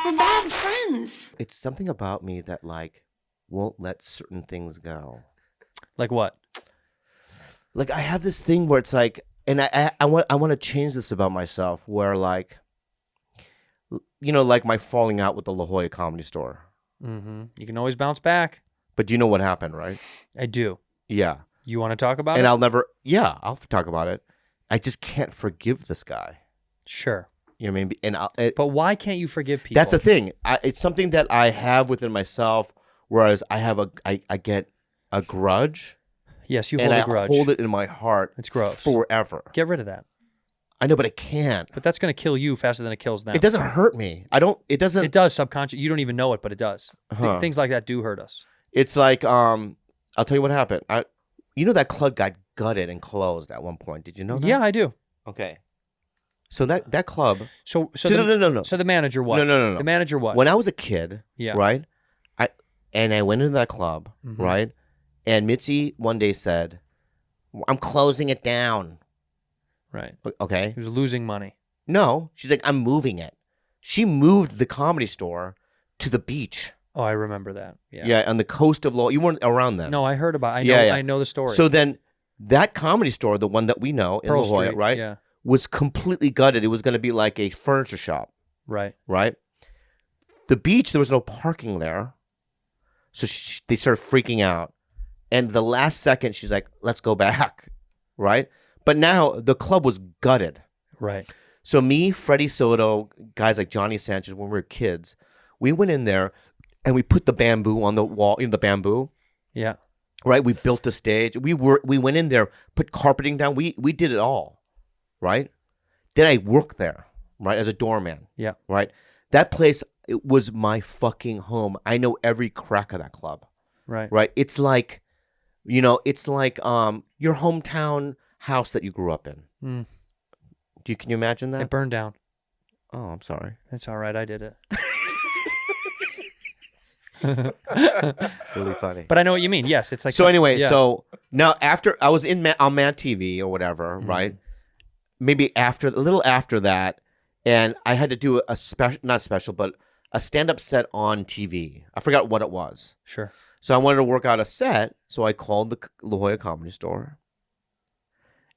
We're bad friends. It's something about me that like won't let certain things go. Like what? Like I have this thing where it's like, and I want to change this about myself, where like, you know, like my falling out with the La Jolla Comedy Store. Mm-hmm. You can always bounce back. But you know what happened, right? I do. Yeah. You want to talk about it? And I'll talk about it. I just can't forgive this guy. Sure. You know what I mean? And but why can't you forgive people? that's the thing. It's something that I have within myself, whereas I get a grudge. Yes, you hold a grudge. And I hold it in my heart. It's gross. Forever. Get rid of that. I know, but I can't. But that's going to kill you faster than it kills them. It doesn't hurt me. It doesn't. It does subconscious. You don't even know it, but it does. Huh. Things like that do hurt us. It's like, I'll tell you what happened. You know that club got gutted and closed at one point. Did you know that? Yeah, I do. Okay. So that club. So no. So the manager what? No. The manager what? When I was a kid, yeah. Right? I went into that club, mm-hmm. right? And Mitzi one day said, "I'm closing it down." Right. Okay. He was losing money. No, she's like, "I'm moving it." She moved the Comedy Store to the beach. Oh, I remember that. Yeah. Yeah, on the coast of Lowell. You weren't around then. No, I heard about. I know the story. So then, that Comedy Store, the one that we know in La Jolla, right? Yeah. Was completely gutted. It was going to be like a furniture shop. Right. Right? The beach, there was no parking there. So they started freaking out. And the last second, she's like, let's go back. Right? But now the club was gutted. Right. So me, Freddie Soto, guys like Johnny Sanchez, when we were kids, we went in there and we put the bamboo on the wall, the bamboo. Yeah. Right? We built the stage. We went in there, put carpeting down. We did it all. Right? Then I worked there, right, as a doorman. Yeah. Right? That place, it was my fucking home. I know every crack of that club. Right. Right? It's like, your hometown house that you grew up in. Mm. Can you imagine that? It burned down. Oh, I'm sorry. It's all right. I did it. Really funny. But I know what you mean. Yes, it's like so. Anyway, yeah. so now after I was on Mad TV or whatever, mm-hmm. right? Maybe a little after that, and I had to do a special, not special, but a stand-up set on TV. I forgot what it was. Sure. So I wanted to work out a set, so I called the La Jolla Comedy Store,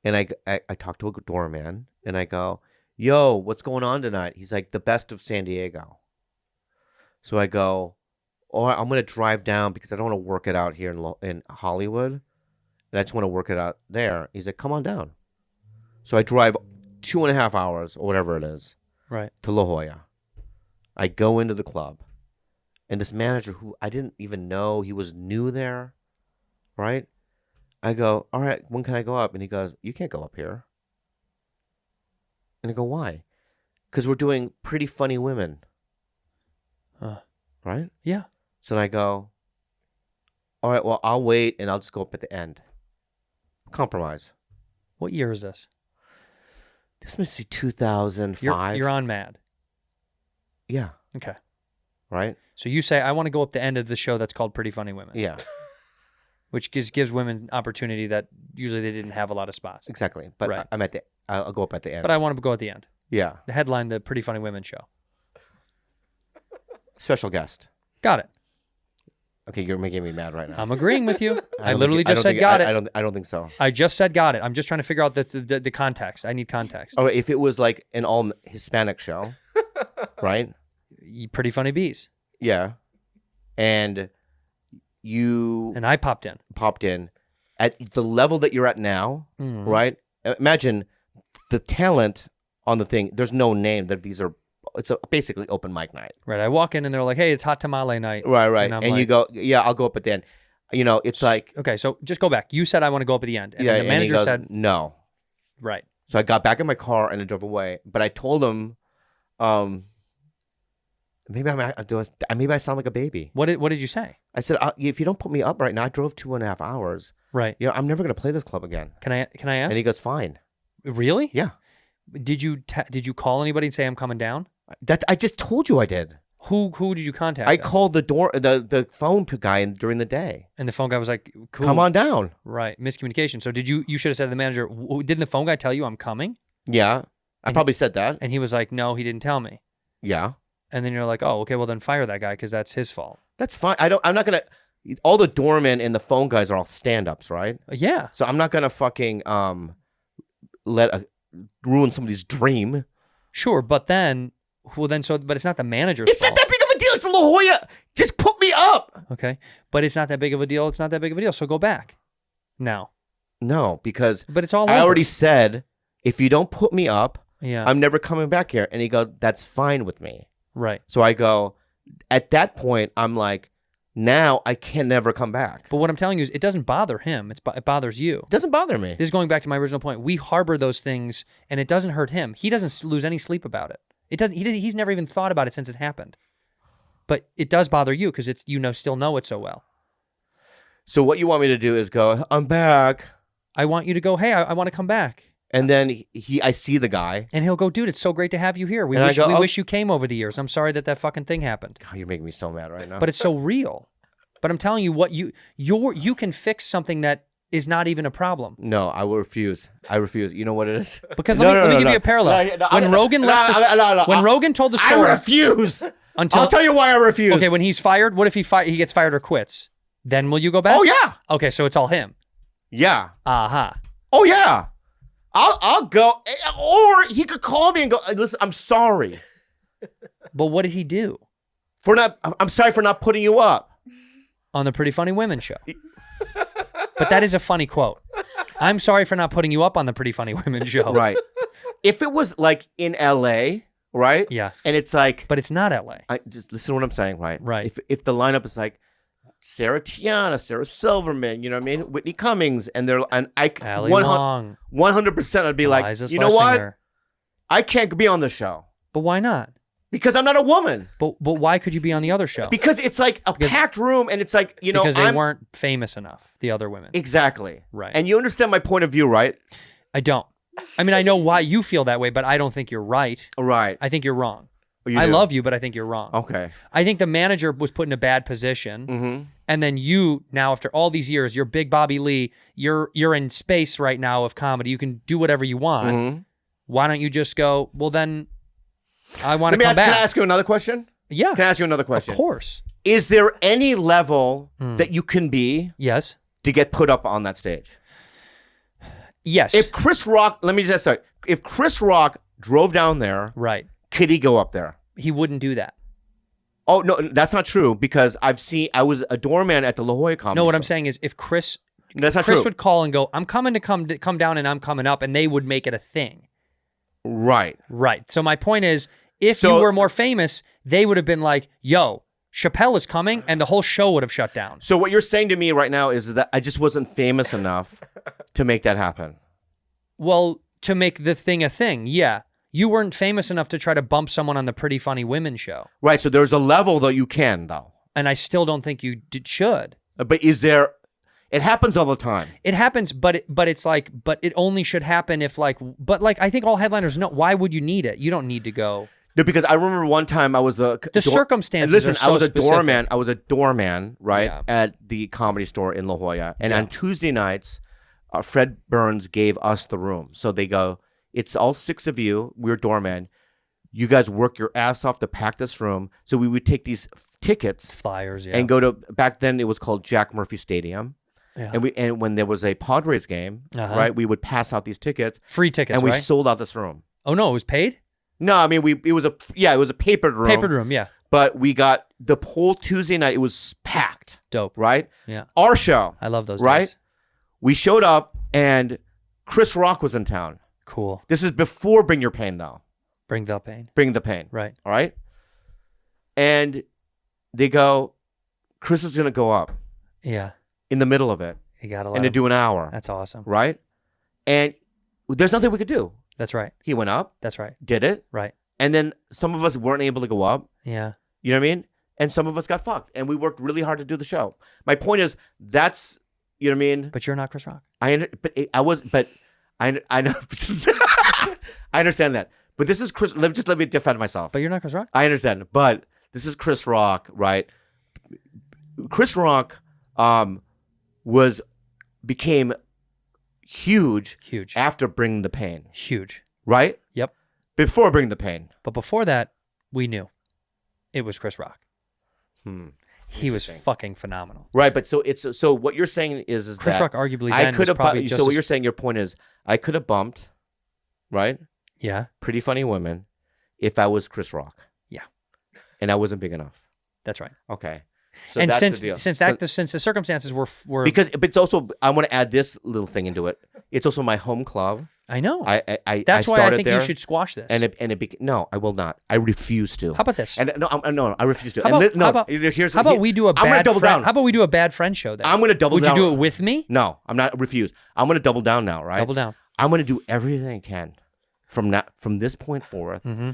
and I talked to a doorman, and I go, "Yo, what's going on tonight?" He's like, "The best of San Diego." So I go, I'm going to drive down because I don't want to work it out here in Hollywood, and I just want to work it out there. He's like, "Come on down." So I drive 2.5 hours or whatever it is, right, to La Jolla. I go into the club, and this manager who I didn't even know, he was new there, right? I go, "All right, when can I go up?" And he goes, "You can't go up here." And I go, "Why?" "Because we're doing Pretty Funny Women." Right? Yeah. So then I go, "All right, well, I'll wait, and I'll just go up at the end." Compromise. What year is this? This must be 2005. You're on Mad. Yeah. Okay. Right? So you say, I want to go up the end of the show that's called Pretty Funny Women. Yeah. Which gives women opportunity that usually they didn't have a lot of spots. Exactly. But right. I'll go up at the end. But I want to go at the end. Yeah. The headline, the Pretty Funny Women show. Special guest. Got it. Okay, you're making me mad right now. I'm agreeing with you. I literally just said got it. I don't think so. I just said got it. I'm just trying to figure out the context. I need context. Oh, if it was like an all Hispanic show, right? Pretty Funny Bees. Yeah. And I popped in. At the level that you're at now, right? Imagine the talent on the thing. There's no name that it's basically open mic night. Right. I walk in and they're like, "Hey, it's hot tamale night." Right. And like, you go, "Yeah, I'll go up at the end." It's like... Okay, so just go back. You said I want to go up at the end. And yeah, then the manager and he goes, said... No. Right. So I got back in my car and I drove away. But I told him, maybe I sound like a baby. What did you say? I said, if you don't put me up right now, I drove 2.5 hours. Right. I'm never going to play this club again. Can I ask? And he goes, "Fine." Really? Yeah. Did you call anybody and say I'm coming down? I just told you I did. Who did you contact? I called the phone guy during the day. And the phone guy was like, "Cool. Come on down." Right. Miscommunication. So you should have said to the manager, didn't the phone guy tell you I'm coming? Yeah. I probably said that. And he was like, "No, he didn't tell me." Yeah. And then you're like, oh, okay, well then fire that guy because that's his fault. That's fine. I'm not gonna. All the doormen and the phone guys are all stand-ups, right? Yeah. So I'm not gonna fucking ruin somebody's dream. Sure, but then, but it's not the manager's It's fault. not that big of a deal. It's La Jolla. Just put me up. Okay, but it's not that big of a deal. It's not that big of a deal. So go back now. No, because But it's all I over. already said if you don't put me up, Yeah. I'm never coming back here. And he goes, that's fine with me. Right. So I go, at that point, I'm like, now I can never come back. But what I'm telling you is it doesn't bother him. It bothers you. It doesn't bother me. This is going back to my original point. We harbor those things, and it doesn't hurt him. He doesn't lose any sleep about it. It doesn't. He's never even thought about it since it happened. But it does bother you because it's still know it so well. So what you want me to do is go, I'm back. I want you to go, hey, I want to come back. And then I see the guy. And he'll go, dude, it's so great to have you here. We And I go, wish you came over the years. I'm sorry that fucking thing happened. God, you're making me so mad right now. But it's so real. But I'm telling you what you can fix something that is not even a problem. No, I will refuse. I refuse. You know what it is? Because let me give you a parallel. When Rogan Rogan told the story, I refuse. Until, I'll tell you why I refuse. Okay, when he's fired, what if he gets fired or quits? Then will you go back? Oh yeah. Okay, so it's all him. Yeah. Uh-huh. Oh yeah. I'll go, or he could call me and go, listen, I'm sorry. But what did he do? I'm sorry for not putting you up. On the Pretty Funny Women show. But that is a funny quote. I'm sorry for not putting you up on the Pretty Funny Women show. Right. If it was like in LA, right? Yeah. And it's like, but it's not LA. Just listen to what I'm saying, right? Right. If the lineup is like Sarah Tiana, Sarah Silverman, you know what I mean? Whitney Cummings, and Ali Long. 100% I'd be like, Eliza you know what? Schlesinger. I can't be on the show. But why not? Because I'm not a woman. But why could you be on the other show? Because it's like a packed room, and it's like, you know, because they weren't famous enough, the other women. Exactly. Right. And you understand my point of view, right? I don't. I mean, I know why you feel that way, but I don't think you're right. Right. I think you're wrong. You I do. love you, but I think you're wrong. Okay. I think the manager was put in a bad position, and then you now, after all these years, you're Big Bobby Lee. You're in space right now of comedy. You can do whatever you want. Why don't you just go? Well, then I want to come back. Can I ask you another question? Yeah. Can I ask you another question? Of course. Is there any level that you can be? Yes. To get put up on that stage? Yes. If Chris Rock, if Chris Rock drove down there, right, could he go up there? He wouldn't do that. Oh no, that's not true because I was a doorman at the La Jolla Comedy. No, what Store. I'm saying is if Chris Chris true. Would call and go, I'm coming to come down and I'm coming up, and they would make it a thing. Right. Right. So my point is, if you were more famous, they would have been like, yo, Chappelle is coming, and the whole show would have shut down. So what you're saying to me right now is that I just wasn't famous enough to make that happen. Well, to make the thing a thing, yeah. You weren't famous enough to try to bump someone on the Pretty Funny Women show. Right, so there's a level that you can, though. And I still don't think you should. But is there... It happens all the time. It happens, but it only should happen if I think all headliners know. Why would you need it? You don't need to go. No, because I remember one time I was the circumstances. Listen, are so I was a specific. doorman. I was a doorman, right, Yeah. at the Comedy Store in La Jolla. And on Tuesday nights, Fred Burns gave us the room. So they go, it's all 6 of you. We're doormen. You guys work your ass off to pack this room. So we would take these tickets, flyers, and go to, back then it was called Jack Murphy Stadium. Yeah. And when there was a Padres game, right, we would pass out these tickets. Free tickets, and we right? sold out this room. Oh no, it was paid? No, I mean it was a papered room. Papered room, yeah. But we got the whole Tuesday night. It was packed. Dope. Right? Yeah. Our show. I love those right? days. We showed up and Chris Rock was in town. Cool. This is before Bring Your Pain, though. Bring the Pain. Bring the Pain. Right. All right? And they go, Chris is going to go up. Yeah. In the middle of it. You got to and to do an hour. That's awesome. Right? And there's nothing we could do. That's right. He went up. That's right. Did it. Right. And then some of us weren't able to go up. Yeah. You know what I mean? And some of us got fucked. And we worked really hard to do the show. My point is, that's, you know what I mean? But you're not Chris Rock. I know. I understand that. But this is Chris. Let me defend myself. But you're not Chris Rock. I understand. But this is Chris Rock, right? Chris Rock became huge after Bring the Pain. Huge. Right? Yep. Before Bring the Pain. But before that, we knew. it was Chris Rock. He was Interesting. fucking phenomenal. Right, but so what you're saying is Chris that Rock arguably I then could was have probably bumped. just So what as- you're saying, your point is, I could have bumped, right? Yeah, Pretty Funny Women, if I was Chris Rock. Yeah. And I wasn't big enough. that's right. Okay. So And that's since the deal. since So- that since the circumstances were because but it's also I want to add this little thing into it. It's also my home club. I know. I That's I why I started think there, you should squash this. no, I will not. I refuse to. How about this? And no, I refuse to. How And about- no, how about- here's How about we do a I'm gonna bad double friend? down. How about we do a bad friend show then? I'm gonna double Would down. you do it with me? No, I'm not refuse. I'm gonna double down now, right? Double down. I'm gonna do everything I can from this point forward. Mm-hmm.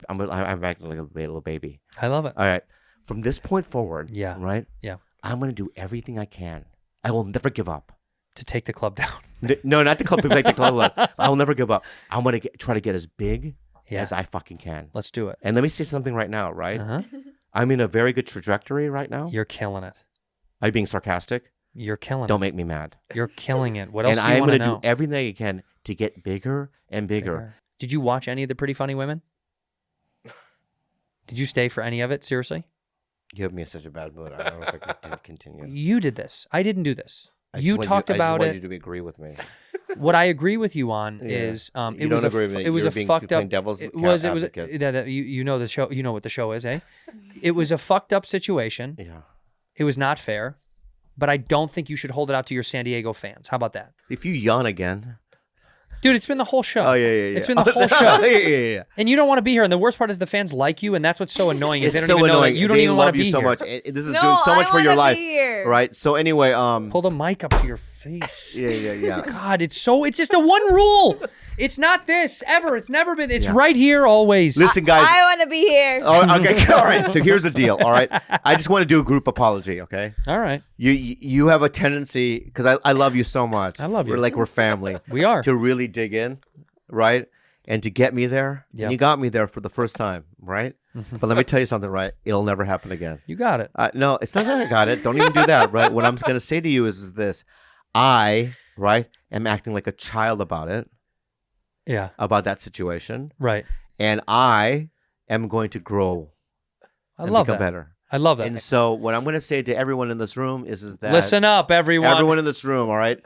I'm acting like a little baby. I love it. All right. From this point forward, Yeah. right? Yeah. I'm gonna do everything I can. I will never give up. To take the club down. No, not the club. Like the club. I will never give up. I'm gonna try to get as big Yeah. as I fucking can. Let's do it. And let me say something right now, right? Uh-huh. I'm in a very good trajectory right now. You're killing it. Are you being sarcastic? You're killing Don't it. make me mad. You're killing it. What else And do you I'm want gonna to know? do everything I can to get bigger and bigger. Did you watch any of the Pretty Funny Women? Did you stay for any of it? Seriously? You have me in such a bad mood. I don't know if I can continue. You did this. I didn't do this. I just You want talked I just about want it. you to agree with me. What I agree with you on Yeah. is You it was don't agree with me. it was You're a being fucked playing up. devil's It was advocate. you know the show. You know what the show is, eh? It was a fucked up situation. Yeah. It was not fair, but I don't think you should hold it out to your San Diego fans. How about that, If you yawn again. dude? It's been the whole show. Oh yeah. It's been the whole show. yeah. And you don't want to be here. And the worst part is the fans like you, and that's what's so annoying. Is It's they so don't even know annoying. that you don't They even want love to be you so here. much. This is No, doing so much I for your wanna life, be here. right? So anyway, Pull the mic up to your face. yeah. God, it's just a one rule. It's not this ever. It's never been. It's Yeah. right here always. Listen, guys. I want to be here. Oh, okay, all right. So here's the deal. All right, I just want to do a group apology. Okay, All right. you have a tendency because I love you so much. I love you. We're family. We are. To really dig in, right, and to get me there. Yep. And you got me there for the first time, right? But let me tell you something, right? It'll never happen again. You got it. No, it's not that I got it. Don't even do that, right? What I'm going to say to you is this: I, right, am acting like a child about it, Yeah. about that situation, Right. and I am going to grow. I and love become that. better. I love that. And so, what I'm going to say to everyone in this room is that Listen up, everyone. everyone in this room, all right,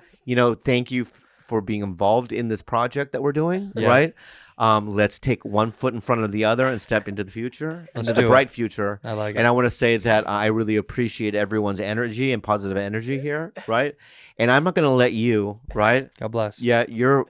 thank you for being involved in this project that we're doing, Yeah. right? Let's take one foot in front of the other and step into the future, Let's into do the it. bright future. I like it. And I want to say that I really appreciate everyone's energy and positive energy here, right? And I'm not going to let you, right? God bless. Yeah, your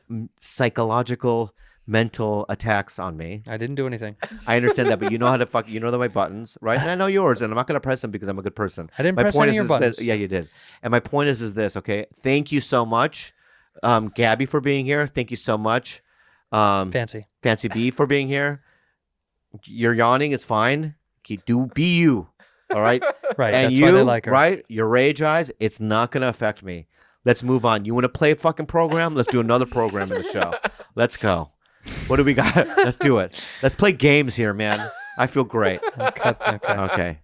psychological, mental attacks on me. I didn't do anything. I understand that, but you know how to you know my buttons, right? And I know yours, and I'm not going to press them because I'm a good person. I didn't My press point any of is your this- buttons. yeah, you did. And my point is this, okay? Thank you so much, Gabby, for being here. Thank you so much, Fancy. Fancy B, for being here. Your yawning is fine. Be you, all right? Right. And that's you, why they like her. right? Your rage eyes, it's not going to affect me. Let's move on. You want to play a fucking program? Let's do another program in the show. Let's go. What do we got? Let's do it. Let's play games here, man. I feel great. Okay. Okay.